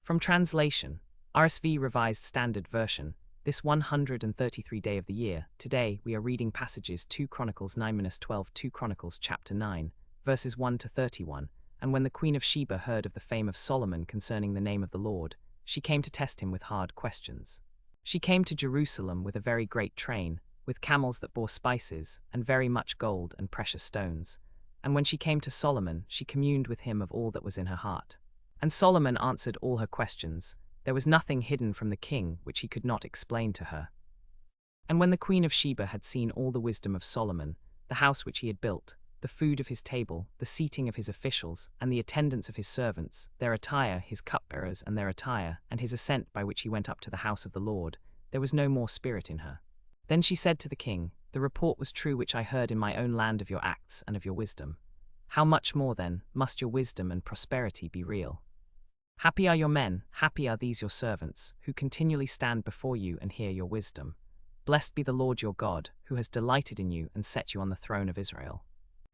From translation, RSV Revised Standard Version, this 133 day of the year, today we are reading passages 2 Chronicles 9-12, 2 Chronicles chapter 9, verses 1 to 31, and when the Queen of Sheba heard of the fame of Solomon concerning the name of the Lord, she came to test him with hard questions. She came to Jerusalem with a very great train, with camels that bore spices, and very much gold and precious stones. And when she came to Solomon, she communed with him of all that was in her heart. And Solomon answered all her questions. There was nothing hidden from the king which he could not explain to her. And when the Queen of Sheba had seen all the wisdom of Solomon, the house which he had built, the food of his table, the seating of his officials, and the attendance of his servants, their attire, his cupbearers and their attire, and his ascent by which he went up to the house of the Lord, there was no more spirit in her. Then she said to the king, "The report was true which I heard in my own land of your acts and of your wisdom. How much more, then, must your wisdom and prosperity be real? Happy are your men, happy are these your servants, who continually stand before you and hear your wisdom. Blessed be the Lord your God, who has delighted in you and set you on the throne of Israel.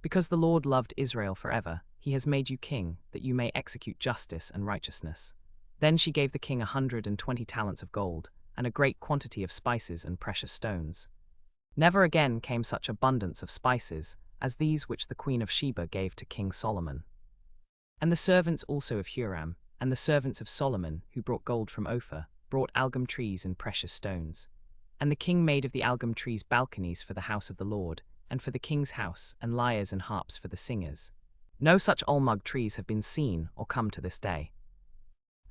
Because the Lord loved Israel forever, he has made you king, that you may execute justice and righteousness." Then she gave the king 120 talents of gold, and a great quantity of spices and precious stones. Never again came such abundance of spices as these which the Queen of Sheba gave to King Solomon. And the servants also of Huram, and the servants of Solomon, who brought gold from Ophir, brought algum trees and precious stones. And the king made of the algum trees balconies for the house of the Lord, and for the king's house, and lyres and harps for the singers. No such almug trees have been seen or come to this day.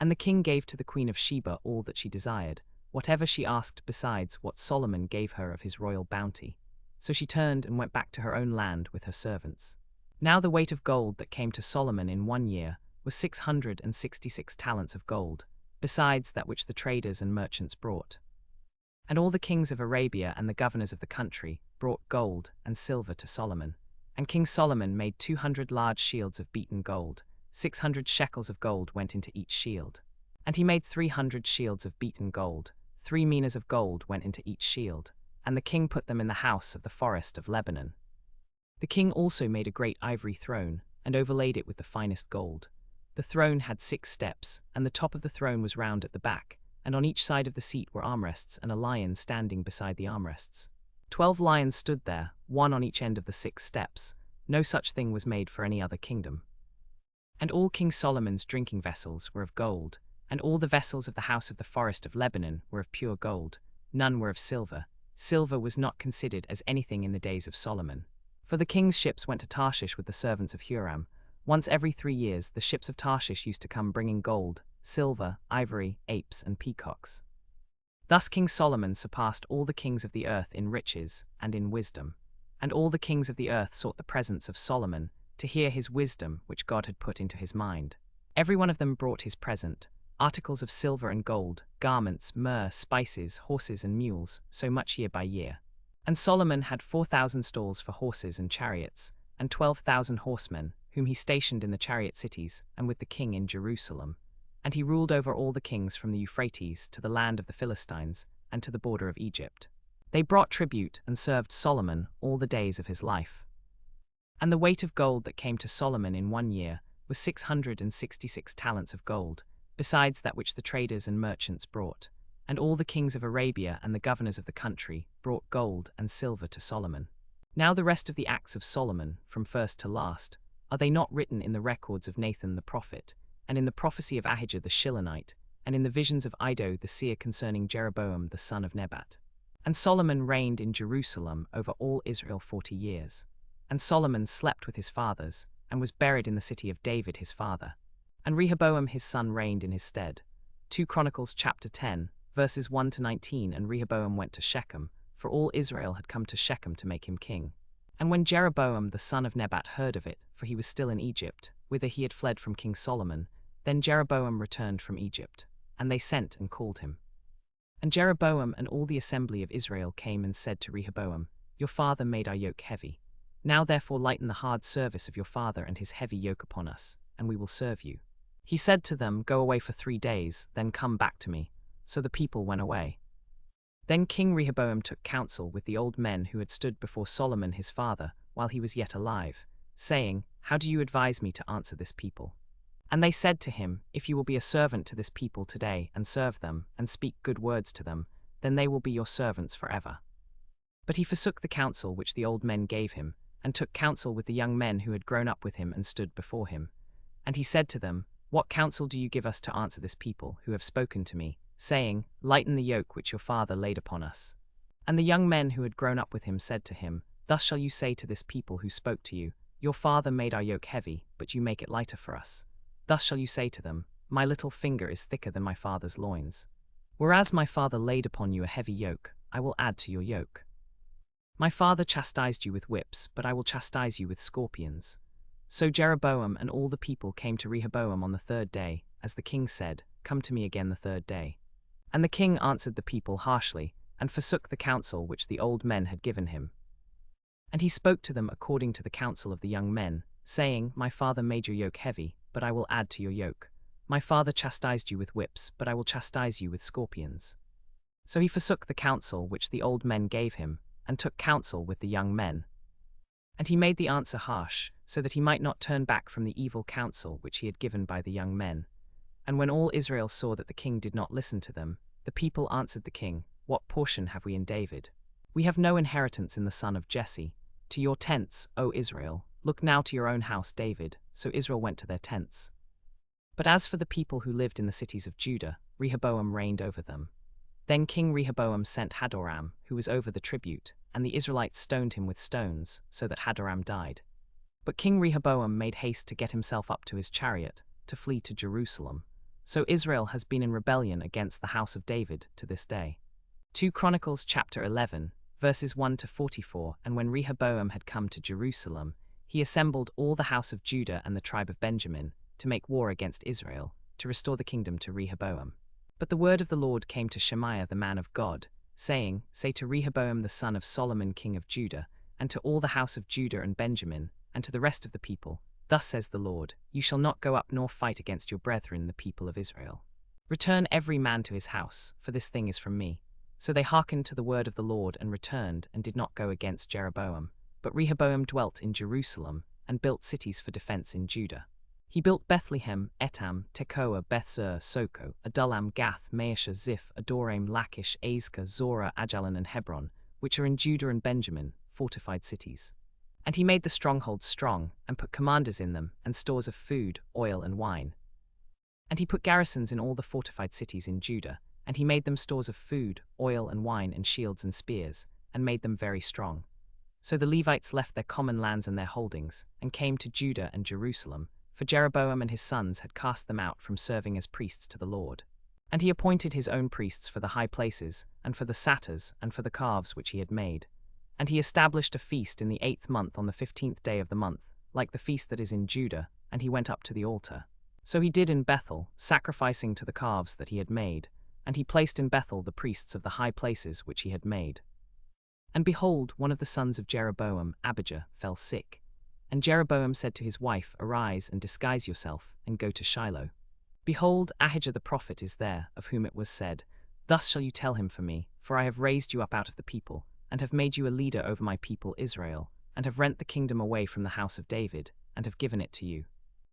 And the king gave to the Queen of Sheba all that she desired, whatever she asked besides what Solomon gave her of his royal bounty. So she turned and went back to her own land with her servants. Now the weight of gold that came to Solomon in 1 year was 666 talents of gold, besides that which the traders and merchants brought. And all the kings of Arabia and the governors of the country brought gold and silver to Solomon. And King Solomon made 200 large shields of beaten gold. 600 shekels of gold went into each shield. And he made 300 shields of beaten gold. 3 minas of gold went into each shield. And the king put them in the house of the forest of Lebanon. The king also made a great ivory throne, and overlaid it with the finest gold. The throne had 6 steps, and the top of the throne was round at the back, and on each side of the seat were armrests and a lion standing beside the armrests. 12 lions stood there, one on each end of the 6 steps. No such thing was made for any other kingdom. And all King Solomon's drinking vessels were of gold, and all the vessels of the house of the forest of Lebanon were of pure gold. None were of silver. Silver was not considered as anything in the days of Solomon. For the king's ships went to Tarshish with the servants of Huram. Once every 3 years the ships of Tarshish used to come bringing gold, silver, ivory, apes, and peacocks. Thus King Solomon surpassed all the kings of the earth in riches and in wisdom. And all the kings of the earth sought the presence of Solomon, to hear his wisdom which God had put into his mind. Every one of them brought his present, articles of silver and gold, garments, myrrh, spices, horses and mules, so much year by year. And Solomon had 4,000 stalls for horses and chariots, and 12,000 horsemen, whom he stationed in the chariot cities, and with the king in Jerusalem. And he ruled over all the kings from the Euphrates to the land of the Philistines, and to the border of Egypt. They brought tribute and served Solomon all the days of his life. And the weight of gold that came to Solomon in 1 year was 666 talents of gold, besides that which the traders and merchants brought. And all the kings of Arabia and the governors of the country brought gold and silver to Solomon. Now the rest of the acts of Solomon, from first to last, are they not written in the records of Nathan the prophet, and in the prophecy of Ahijah the Shilonite, and in the visions of Iddo the seer concerning Jeroboam the son of Nebat? And Solomon reigned in Jerusalem over all Israel 40 years. And Solomon slept with his fathers, and was buried in the city of David his father. And Rehoboam his son reigned in his stead. 2 Chronicles chapter 10, verses 1 to 19. And Rehoboam went to Shechem, for all Israel had come to Shechem to make him king. And when Jeroboam the son of Nebat heard of it, for he was still in Egypt, whither he had fled from King Solomon, then Jeroboam returned from Egypt, and they sent and called him. And Jeroboam and all the assembly of Israel came and said to Rehoboam, "Your father made our yoke heavy. Now therefore lighten the hard service of your father and his heavy yoke upon us, and we will serve you." He said to them, "Go away for 3 days, then come back to me." So the people went away. Then King Rehoboam took counsel with the old men who had stood before Solomon his father while he was yet alive, saying, "How do you advise me to answer this people?" And they said to him, If you will be a servant to this people today, and serve them, and speak good words to them, then they will be your servants forever. But he forsook the counsel which the old men gave him, and took counsel with the young men who had grown up with him and stood before him. And he said to them, What counsel do you give us to answer this people, who have spoken to me, saying, Lighten the yoke which your father laid upon us? And the young men who had grown up with him said to him, Thus shall you say to this people who spoke to you, Your father made our yoke heavy, but you make it lighter for us. Thus shall you say to them, My little finger is thicker than my father's loins. Whereas my father laid upon you a heavy yoke, I will add to your yoke. My father chastised you with whips, but I will chastise you with scorpions. So Jeroboam and all the people came to Rehoboam on the third day, as the king said, Come to me again the third day. And the king answered the people harshly, and forsook the counsel which the old men had given him. And he spoke to them according to the counsel of the young men, saying, My father made your yoke heavy, but I will add to your yoke. My father chastised you with whips, but I will chastise you with scorpions. So he forsook the counsel which the old men gave him, and took counsel with the young men. And he made the answer harsh, so that he might not turn back from the evil counsel which he had given by the young men. And when all Israel saw that the king did not listen to them, the people answered the king, What portion have we in David? We have no inheritance in the son of Jesse. To your tents, O Israel, look now to your own house, David. So Israel went to their tents. But as for the people who lived in the cities of Judah, Rehoboam reigned over them. Then King Rehoboam sent Hadoram, who was over the tribute, and the Israelites stoned him with stones, so that Hadoram died. But King Rehoboam made haste to get himself up to his chariot, to flee to Jerusalem. So Israel has been in rebellion against the house of David to this day. 2 Chronicles chapter 11, verses 1 to 44. And when Rehoboam had come to Jerusalem, he assembled all the house of Judah and the tribe of Benjamin, to make war against Israel, to restore the kingdom to Rehoboam. But the word of the Lord came to Shemaiah the man of God, saying, Say to Rehoboam the son of Solomon king of Judah, and to all the house of Judah and Benjamin, and to the rest of the people, Thus says the Lord, You shall not go up nor fight against your brethren the people of Israel. Return every man to his house, for this thing is from me. So they hearkened to the word of the Lord and returned, and did not go against Jeroboam. But Rehoboam dwelt in Jerusalem, and built cities for defense in Judah. He built Bethlehem, Etam, Tekoa, Bethzur, Soko, Adullam, Gath, Maasah, Ziph, Adoraim, Lachish, Azekah, Zorah, Ajalon, and Hebron, which are in Judah and Benjamin, fortified cities. And he made the strongholds strong, and put commanders in them, and stores of food, oil, and wine. And he put garrisons in all the fortified cities in Judah, and he made them stores of food, oil, and wine, and shields and spears, and made them very strong. So the Levites left their common lands and their holdings, and came to Judah and Jerusalem, for Jeroboam and his sons had cast them out from serving as priests to the Lord. And he appointed his own priests for the high places, and for the satyrs, and for the calves which he had made. And he established a feast in the 8th month on the 15th day of the month, like the feast that is in Judah, and he went up to the altar. So he did in Bethel, sacrificing to the calves that he had made, and he placed in Bethel the priests of the high places which he had made. And behold, one of the sons of Jeroboam, Abijah, fell sick. And Jeroboam said to his wife, Arise and disguise yourself, and go to Shiloh. Behold, Ahijah the prophet is there, of whom it was said, Thus shall you tell him for me, for I have raised you up out of the people, and have made you a leader over my people Israel, and have rent the kingdom away from the house of David, and have given it to you.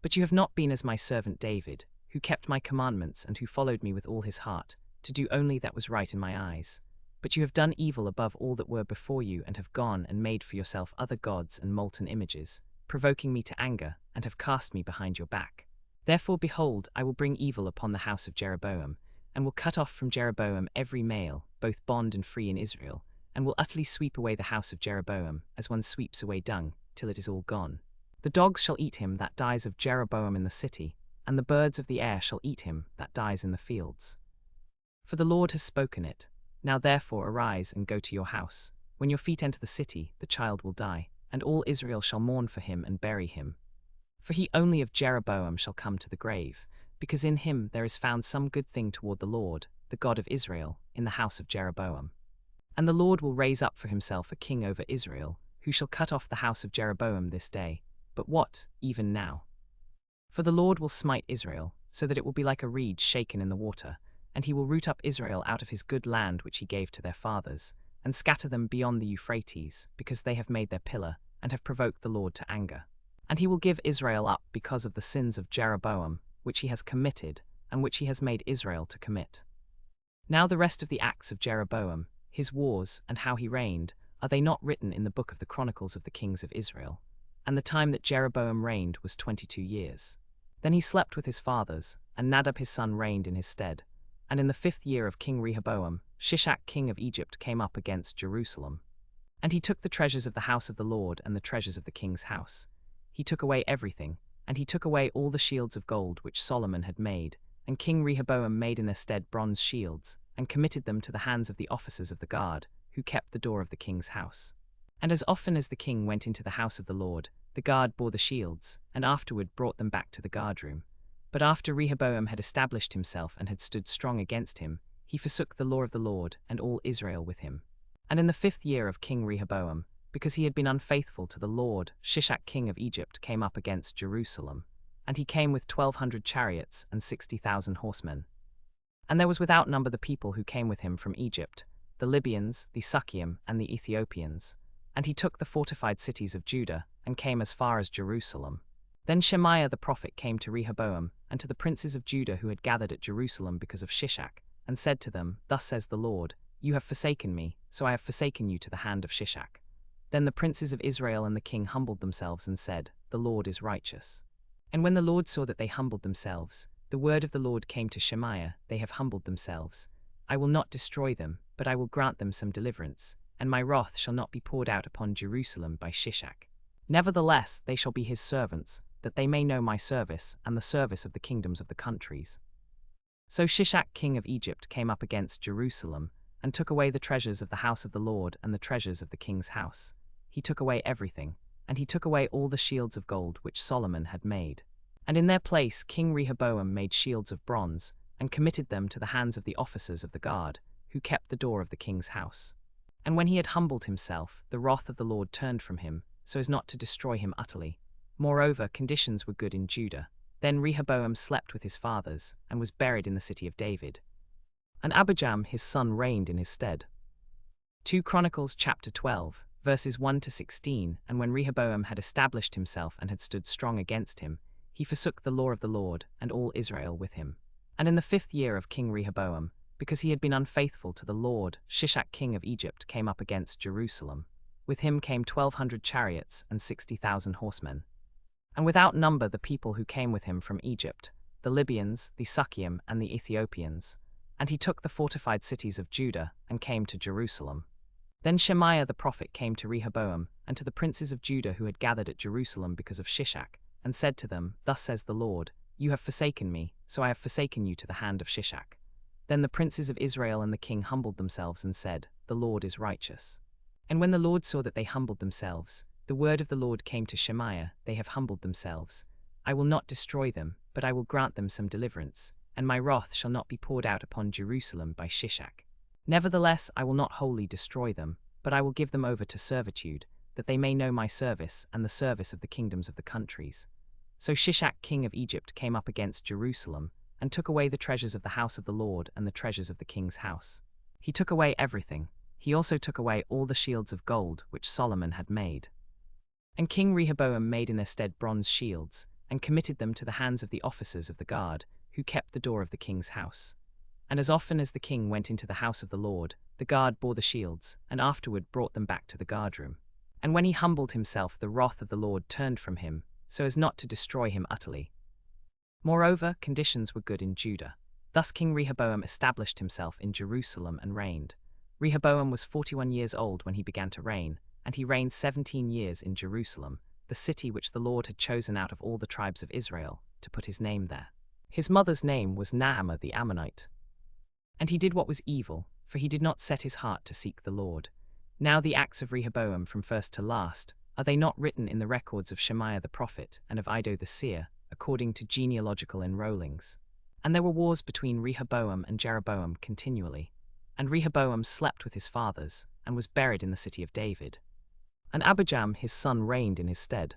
But you have not been as my servant David, who kept my commandments and who followed me with all his heart, to do only that was right in my eyes. But you have done evil above all that were before you, and have gone and made for yourself other gods and molten images, provoking me to anger, and have cast me behind your back. Therefore, behold, I will bring evil upon the house of Jeroboam, and will cut off from Jeroboam every male, both bond and free in Israel, and will utterly sweep away the house of Jeroboam, as one sweeps away dung, till it is all gone. The dogs shall eat him that dies of Jeroboam in the city, and the birds of the air shall eat him that dies in the fields. For the Lord has spoken it. Now therefore arise and go to your house. When your feet enter the city, the child will die, and all Israel shall mourn for him and bury him. For he only of Jeroboam shall come to the grave, because in him there is found some good thing toward the Lord, the God of Israel, in the house of Jeroboam. And the Lord will raise up for himself a king over Israel, who shall cut off the house of Jeroboam this day. But what, even now? For the Lord will smite Israel, so that it will be like a reed shaken in the water, and he will root up Israel out of his good land which he gave to their fathers, and scatter them beyond the Euphrates, because they have made their pillar, and have provoked the Lord to anger. And he will give Israel up because of the sins of Jeroboam, which he has committed, and which he has made Israel to commit. Now the rest of the acts of Jeroboam, his wars, and how he reigned, are they not written in the book of the Chronicles of the kings of Israel? And the time that Jeroboam reigned was 22 years. Then he slept with his fathers, and Nadab his son reigned in his stead. And in the 5th year of King Rehoboam, Shishak king of Egypt came up against Jerusalem. And he took the treasures of the house of the Lord and the treasures of the king's house. He took away everything, and he took away all the shields of gold which Solomon had made, and King Rehoboam made in their stead bronze shields, and committed them to the hands of the officers of the guard, who kept the door of the king's house. And as often as the king went into the house of the Lord, the guard bore the shields, and afterward brought them back to the guardroom. But after Rehoboam had established himself and had stood strong against him, he forsook the law of the Lord and all Israel with him. And in the 5th year of King Rehoboam, because he had been unfaithful to the Lord, Shishak king of Egypt came up against Jerusalem. And he came with 1,200 chariots and 60,000 horsemen. And there was without number the people who came with him from Egypt, the Libyans, the Sukkiim, and the Ethiopians. And he took the fortified cities of Judah, and came as far as Jerusalem. Then Shemaiah the prophet came to Rehoboam, and to the princes of Judah who had gathered at Jerusalem because of Shishak, and said to them, Thus says the Lord, You have forsaken me, so I have forsaken you to the hand of Shishak. Then the princes of Israel and the king humbled themselves and said, The Lord is righteous. And when the Lord saw that they humbled themselves, the word of the Lord came to Shemaiah, They have humbled themselves. I will not destroy them, but I will grant them some deliverance, and my wrath shall not be poured out upon Jerusalem by Shishak. Nevertheless, they shall be his servants, that they may know my service and the service of the kingdoms of the countries. So Shishak king of Egypt came up against Jerusalem, and took away the treasures of the house of the Lord and the treasures of the king's house. He took away everything, and he took away all the shields of gold which Solomon had made. And in their place King Rehoboam made shields of bronze, and committed them to the hands of the officers of the guard, who kept the door of the king's house. And when he had humbled himself, the wrath of the Lord turned from him, so as not to destroy him utterly. Moreover, conditions were good in Judah. Then Rehoboam slept with his fathers, and was buried in the city of David. And Abijam his son reigned in his stead. 2 Chronicles chapter 12, verses 1 to 16. And when Rehoboam had established himself and had stood strong against him, he forsook the law of the Lord, and all Israel with him. And in the 5th year of King Rehoboam, because he had been unfaithful to the Lord, Shishak king of Egypt came up against Jerusalem. With him came 1,200 chariots and 60,000 horsemen. And without number the people who came with him from Egypt, the Libyans, the Sukkiim, and the Ethiopians. And he took the fortified cities of Judah, and came to Jerusalem. Then Shemaiah the prophet came to Rehoboam, and to the princes of Judah who had gathered at Jerusalem because of Shishak, and said to them, Thus says the Lord, You have forsaken me, so I have forsaken you to the hand of Shishak. Then the princes of Israel and the king humbled themselves and said, The Lord is righteous. And when the Lord saw that they humbled themselves, the word of the Lord came to Shemaiah, They have humbled themselves. I will not destroy them, but I will grant them some deliverance, and my wrath shall not be poured out upon Jerusalem by Shishak. Nevertheless, I will not wholly destroy them, but I will give them over to servitude, that they may know my service and the service of the kingdoms of the countries. So Shishak king of Egypt came up against Jerusalem, and took away the treasures of the house of the Lord and the treasures of the king's house. He took away everything. He also took away all the shields of gold which Solomon had made. And King Rehoboam made in their stead bronze shields, and committed them to the hands of the officers of the guard, who kept the door of the king's house. And as often as the king went into the house of the Lord, the guard bore the shields, and afterward brought them back to the guardroom. And when he humbled himself, the wrath of the Lord turned from him, so as not to destroy him utterly. Moreover, conditions were good in Judah. Thus King Rehoboam established himself in Jerusalem and reigned. Rehoboam was 41 years old when he began to reign, and he reigned 17 years in Jerusalem, the city which the Lord had chosen out of all the tribes of Israel, to put his name there. His mother's name was Naamah the Ammonite. And he did what was evil, for he did not set his heart to seek the Lord. Now the acts of Rehoboam from first to last, are they not written in the records of Shemaiah the prophet and of Iddo the seer, according to genealogical enrollings? And there were wars between Rehoboam and Jeroboam continually. And Rehoboam slept with his fathers, and was buried in the city of David. And Abijam his son reigned in his stead.